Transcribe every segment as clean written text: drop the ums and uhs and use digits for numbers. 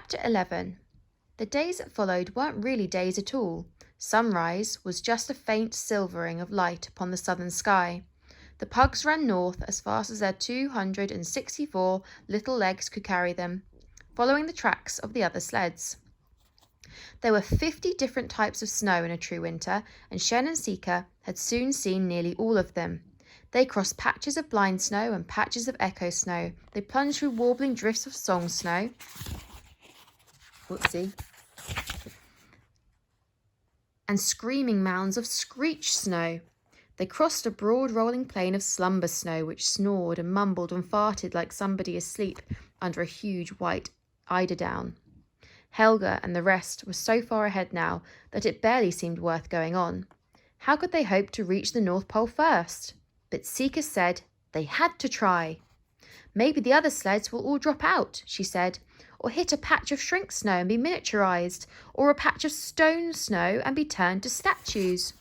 Chapter 11. The days that followed weren't really days at all. Sunrise was just a faint silvering of light upon the southern sky. The pugs ran north as fast as their 264 little legs could carry them, following the tracks of the other sleds. There were 50 different types of snow in a true winter, and Shen and Sika had soon seen nearly all of them. They crossed patches of blind snow and patches of echo snow. They plunged through warbling drifts of song snow. And screaming mounds of screech snow. They crossed a broad rolling plain of slumber snow which snored and mumbled and farted like somebody asleep under a huge white eiderdown. Helga and the rest were so far ahead now that it barely seemed worth going on. How could they hope to reach the North Pole first? But Sika said they had to try. Maybe the other sleds will all drop out, she said, or hit a patch of shrink snow and be miniaturized, or a patch of stone snow and be turned to statues.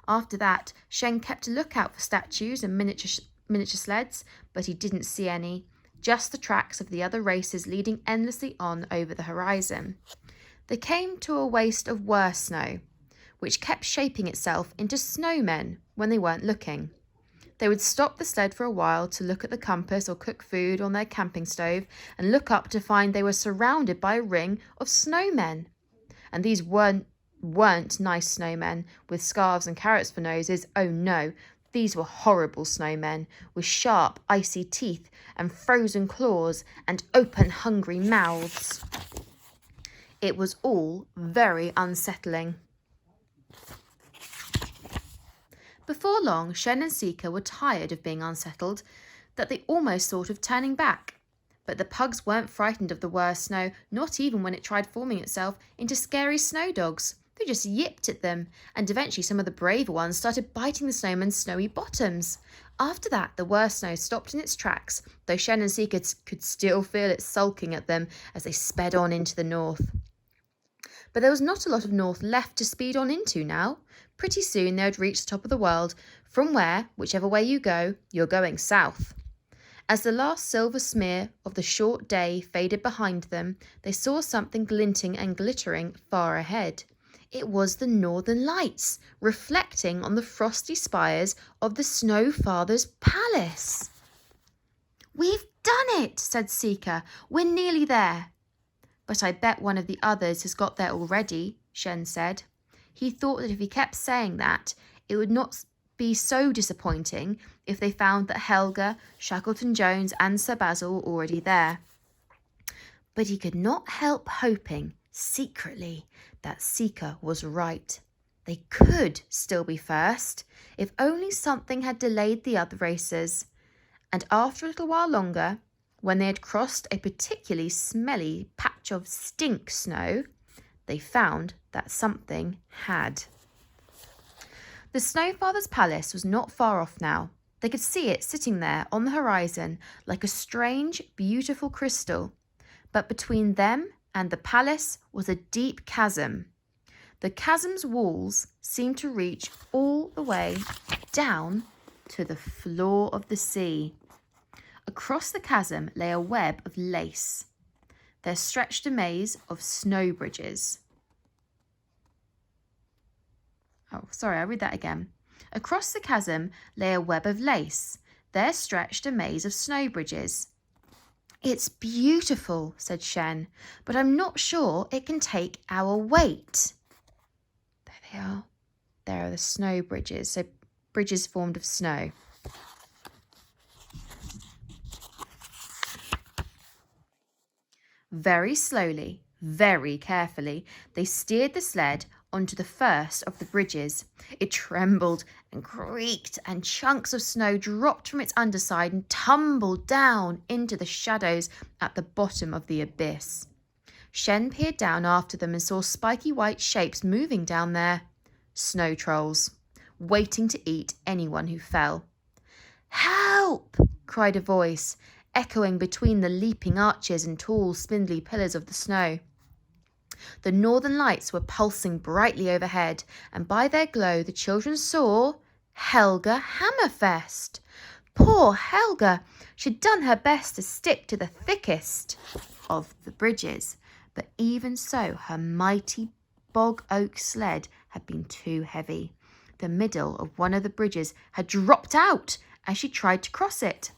After that, Shen kept a lookout for statues and miniature sleds, but he didn't see any, just the tracks of the other races leading endlessly on over the horizon. They came to a waste of worse snow, which kept shaping itself into snowmen when they weren't looking. They would stop the sled for a while to look at the compass or cook food on their camping stove and look up to find they were surrounded by a ring of snowmen. And these weren't nice snowmen with scarves and carrots for noses. Oh no, these were horrible snowmen with sharp, icy teeth and frozen claws and open, hungry mouths. It was all very unsettling. Before long, Shen and Sika were tired of being unsettled, that they almost thought of turning back. But the pugs weren't frightened of the worst snow, not even when it tried forming itself into scary snow dogs. They just yipped at them, and eventually some of the braver ones started biting the snowman's snowy bottoms. After that, the worst snow stopped in its tracks, though Shen and Sika could still feel it sulking at them as they sped on into the north. But there was not a lot of north left to speed on into now. Pretty soon they would reach the top of the world, from where, whichever way you go, you're going south. As the last silver smear of the short day faded behind them, they saw something glinting and glittering far ahead. It was the Northern Lights, reflecting on the frosty spires of the Snow Father's palace. "We've done it," said Sika. "We're nearly there." "But I bet one of the others has got there already," Shen said. He thought that if he kept saying that, it would not be so disappointing if they found that Helga, Shackleton Jones and Sir Basil were already there. But he could not help hoping, secretly, that Sika was right. They could still be first, if only something had delayed the other racers. And after a little while longer, when they had crossed a particularly smelly patch of stink snow, they found that something had. The Snow Father's palace was not far off now. They could see it sitting there on the horizon like a strange, beautiful crystal. But between them and the palace was a deep chasm. The chasm's walls seemed to reach all the way down to the floor of the sea. Across the chasm lay a web of lace. There stretched a maze of snow bridges. I'll read that again. Across the chasm lay a web of lace. There stretched a maze of snow bridges. "It's beautiful," said Shen, "but I'm not sure it can take our weight." There they are. There are the snow bridges, so bridges formed of snow. Very slowly, very carefully, they steered the sled onto the first of the bridges. It trembled and creaked, and chunks of snow dropped from its underside and tumbled down into the shadows at the bottom of the abyss. Shen peered down after them and saw spiky white shapes moving down there. Snow trolls, waiting to eat anyone who fell. "Help!" cried a voice, echoing between the leaping arches and tall, spindly pillars of the snow. The northern lights were pulsing brightly overhead, and by their glow the children saw Helga Hammerfest. Poor Helga! She'd done her best to stick to the thickest of the bridges, but even so, her mighty bog oak sled had been too heavy. The middle of one of the bridges had dropped out as she tried to cross it.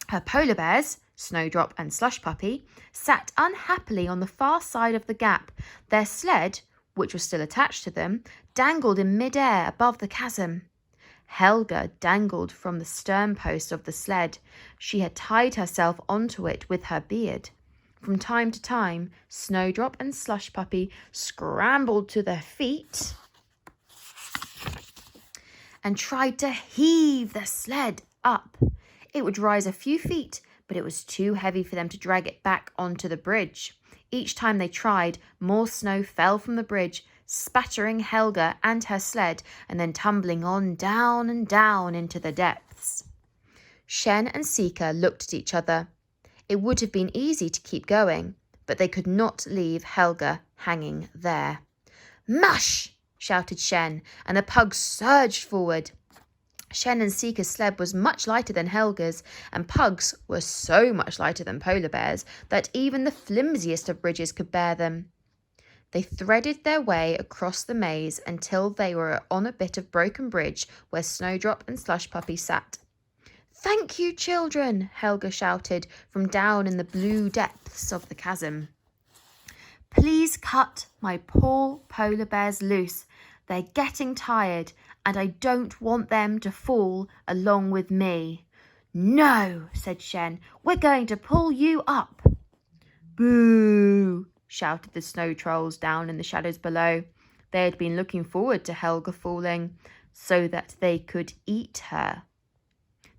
Her polar bears, Snowdrop and Slush Puppy, sat unhappily on the far side of the gap. Their sled, which was still attached to them, dangled in mid-air above the chasm. Helga dangled from the stern post of the sled. She had tied herself onto it with her beard. From time to time, Snowdrop and Slush Puppy scrambled to their feet and tried to heave the sled up. It would rise a few feet, but it was too heavy for them to drag it back onto the bridge. Each time they tried, more snow fell from the bridge, spattering Helga and her sled, and then tumbling on down and down into the depths. Shen and Sika looked at each other. It would have been easy to keep going, but they could not leave Helga hanging there. "Mush!" shouted Shen, and the pugs surged forward. Shen and Sika's sled was much lighter than Helga's, and Pugs were so much lighter than polar bears that even the flimsiest of bridges could bear them. They threaded their way across the maze until they were on a bit of broken bridge where Snowdrop and Slush Puppy sat. "Thank you, children," Helga shouted from down in the blue depths of the chasm. "Please cut my poor polar bears loose. They're getting tired, and I don't want them to fall along with me." "No," said Shen, "we're going to pull you up." "Boo!" shouted the snow trolls down in the shadows below. They had been looking forward to Helga falling so that they could eat her.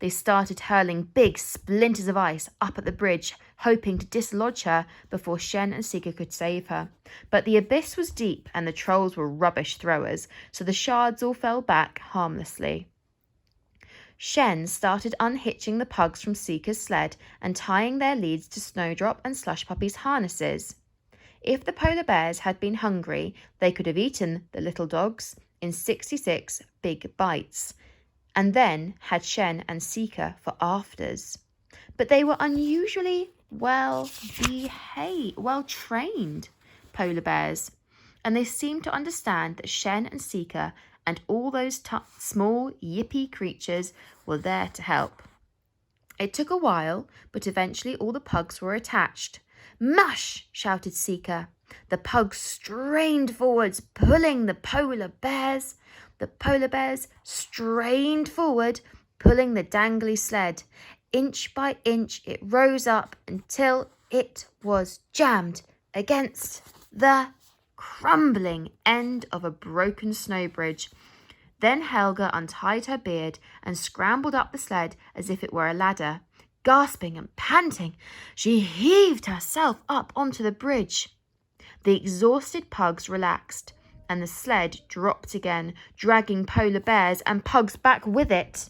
They started hurling big splinters of ice up at the bridge, hoping to dislodge her before Shen and Sika could save her. But the abyss was deep and the trolls were rubbish throwers, so the shards all fell back harmlessly. Shen started unhitching the pugs from Sika's sled and tying their leads to Snowdrop and Slush Puppy's harnesses. If the polar bears had been hungry, they could have eaten the little dogs in 66 big bites, and then had Shen and Sika for afters. But they were unusually well-trained polar bears, and they seemed to understand that Shen and Sika and all those small yippy creatures were there to help. It took a while, but eventually all the pugs were attached. "Mush!" shouted Sika. The pugs strained forwards, pulling the polar bears. The polar bears strained forward, pulling the dangly sled. Inch by inch it rose up until it was jammed against the crumbling end of a broken snow bridge. Then Helga untied her beard and scrambled up the sled as if it were a ladder. Gasping and panting, she heaved herself up onto the bridge. The exhausted pugs relaxed, and the sled dropped again, dragging polar bears and pugs back with it.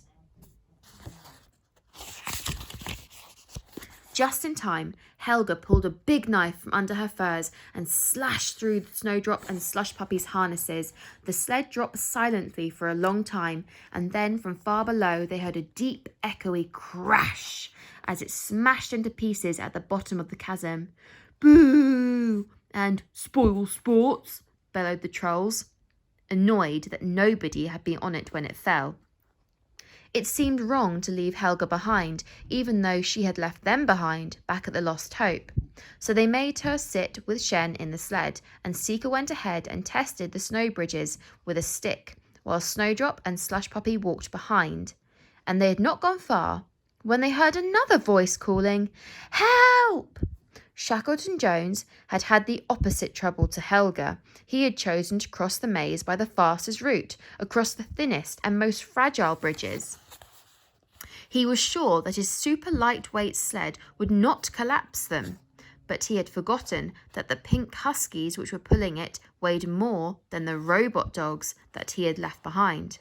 Just in time, Helga pulled a big knife from under her furs and slashed through Snowdrop and Slush Puppy's harnesses. The sled dropped silently for a long time, and then from far below they heard a deep, echoey crash as it smashed into pieces at the bottom of the chasm. "Boo!" and "Spoil sports!" bellowed the trolls, annoyed that nobody had been on it when it fell. It seemed wrong to leave Helga behind, even though she had left them behind back at the Lost Hope. So they made her sit with Shen in the sled, and Sika went ahead and tested the snow bridges with a stick, while Snowdrop and Slush Puppy walked behind. And they had not gone far when they heard another voice calling, "Help!" Shackleton Jones had had the opposite trouble to Helga. He had chosen to cross the maze by the fastest route, across the thinnest and most fragile bridges. He was sure that his super lightweight sled would not collapse them, but he had forgotten that the pink huskies which were pulling it weighed more than the robot dogs that he had left behind.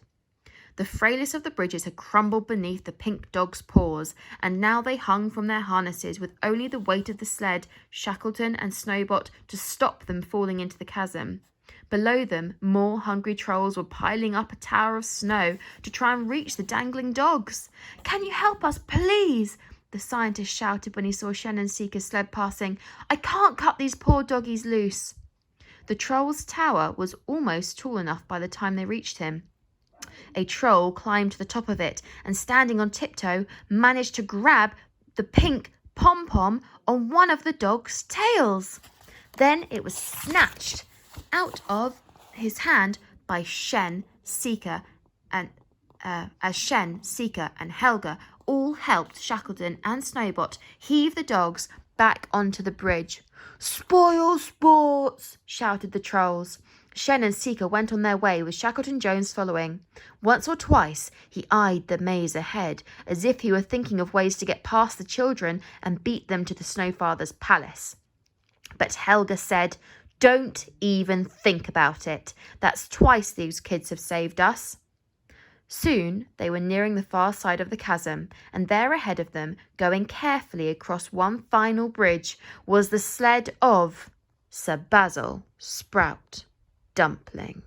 The frailest of the bridges had crumbled beneath the pink dogs' paws, and now they hung from their harnesses with only the weight of the sled, Shackleton and Snowbot to stop them falling into the chasm. Below them, more hungry trolls were piling up a tower of snow to try and reach the dangling dogs. "Can you help us, please?" the scientist shouted when he saw Shen and Seeker's sled passing. "I can't cut these poor doggies loose." The troll's tower was almost tall enough by the time they reached him. A troll climbed to the top of it and, standing on tiptoe, managed to grab the pink pom-pom on one of the dog's tails. Then it was snatched out of his hand by Shen, Seeker, and Shen, Seeker, and Helga all helped Shackleton and Snowbot heave the dogs back onto the bridge. "Spoil sports!" shouted the trolls. Shen and Seeker went on their way with Shackleton Jones following. Once or twice he eyed the maze ahead as if he were thinking of ways to get past the children and beat them to the Snowfather's palace. But Helga said, "Don't even think about it. That's twice these kids have saved us." Soon they were nearing the far side of the chasm, and there ahead of them, going carefully across one final bridge, was the sled of Sir Basil Sprout Dumpling.